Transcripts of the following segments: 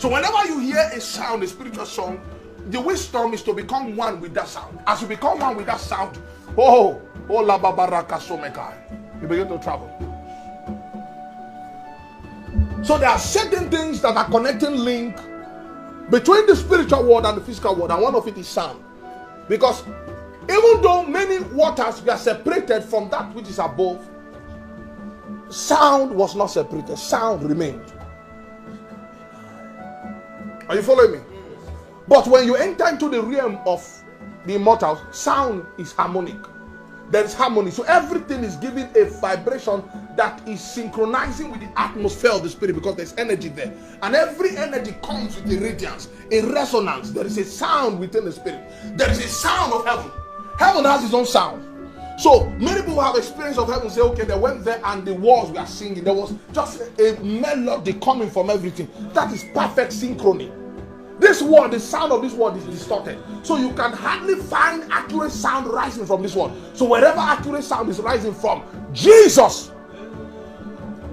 So whenever you hear a sound, a spiritual song, the wisdom is to become one with that sound. As you become one with that sound, la babaraka somekai, you begin to travel. So there are certain things that are connecting link between the spiritual world and the physical world, and one of it is sound. Because even though many waters were separated from that which is above, sound was not separated. Sound remained. Are you following me? But when you enter into the realm of the immortals, sound is harmonic. There is harmony. So everything is giving a vibration that is synchronizing with the atmosphere of the spirit, because there's energy there. And every energy comes with a radiance, a resonance. There is a sound within the spirit. There is a sound of heaven. Heaven has its own sound. So many people have experience of heaven, say, okay, they went there and the walls were singing. There was just a melody coming from everything. That is perfect synchrony. This word, the sound of this word is distorted. So you can hardly find accurate sound rising from this word. So wherever accurate sound is rising from, Jesus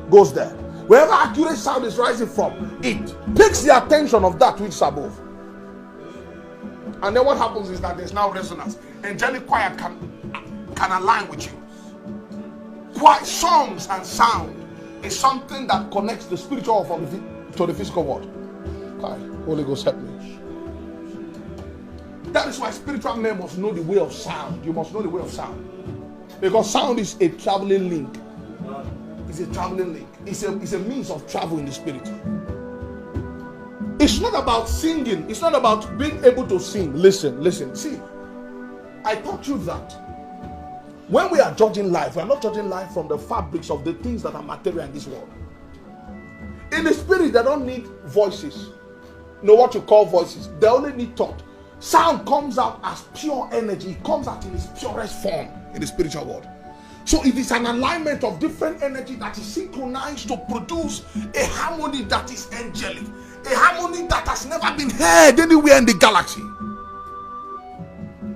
goes there. Wherever accurate sound is rising from, it takes the attention of that which is above. And then what happens is that there's now resonance. Angelic choir can align with you. Choir, songs and sound is something that connects the spiritual world to the physical world. Holy Ghost, help me. That is why spiritual men must know the way of sound. You must know the way of sound. Because sound is a traveling link. It's a traveling link. It's a means of travel in the spirit. It's not about singing. It's not about being able to sing. Listen. See, I taught you that when we are judging life, we are not judging life from the fabrics of the things that are material in this world. In the spirit, they don't need voices. You know what you call voices? They only need thought. Sound comes out as pure energy. It comes out in its purest form in the spiritual world. So it is an alignment of different energy that is synchronized to produce a harmony that is angelic. A harmony that has never been heard anywhere in the galaxy.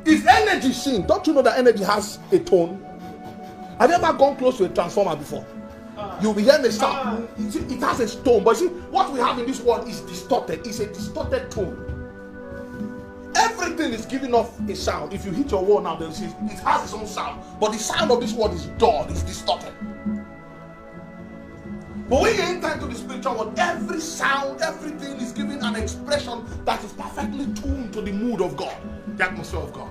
If energy sings, don't you know that energy has a tone? Have you ever gone close to a transformer before? You'll be hearing the sound. It has a tone. But see, what we have in this world is distorted. It's a distorted tone. Everything is giving off a sound. If you hit your wall now, then see, it has its own sound. But the sound of this world is dull. It's distorted. But when you enter into the spiritual world, every sound, everything is giving an expression that is perfectly tuned to the mood of God, the atmosphere of God.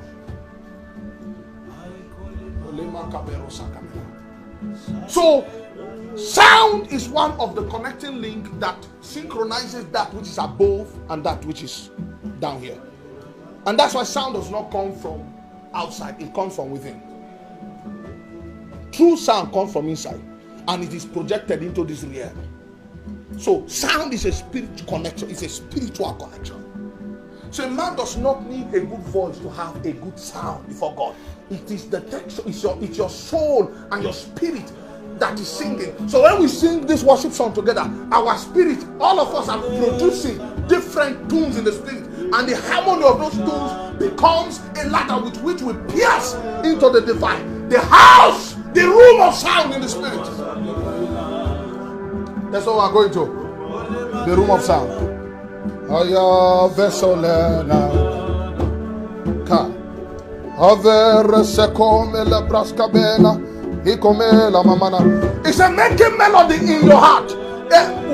So, sound is one of the connecting links that synchronizes that which is above and that which is down here. And that's why sound does not come from outside, it comes from within. True sound comes from inside, and it is projected into this realm. So sound is a spiritual connection, it's a spiritual connection. So a man does not need a good voice to have a good sound before God. It is the texture, it's your soul and your spirit that is singing. So when we sing this worship song together, our spirit, all of us are producing different tunes in the spirit, and the harmony of those tunes becomes a ladder with which we pierce into the divine, the house, the room of sound in the spirit. That's what we're going to, the room of sound. Aya vesolena ka avere se come la brascabena. It's a making melody in your heart.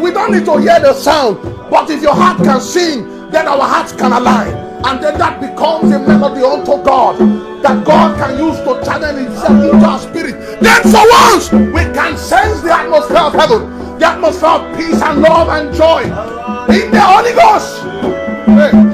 We don't need to hear the sound, but if your heart can sing, then our hearts can align, and then that becomes a melody unto God that God can use to channel himself into our spirit. Then for once we can sense the atmosphere of heaven, the atmosphere of peace and love and joy in the Holy Ghost. Hey.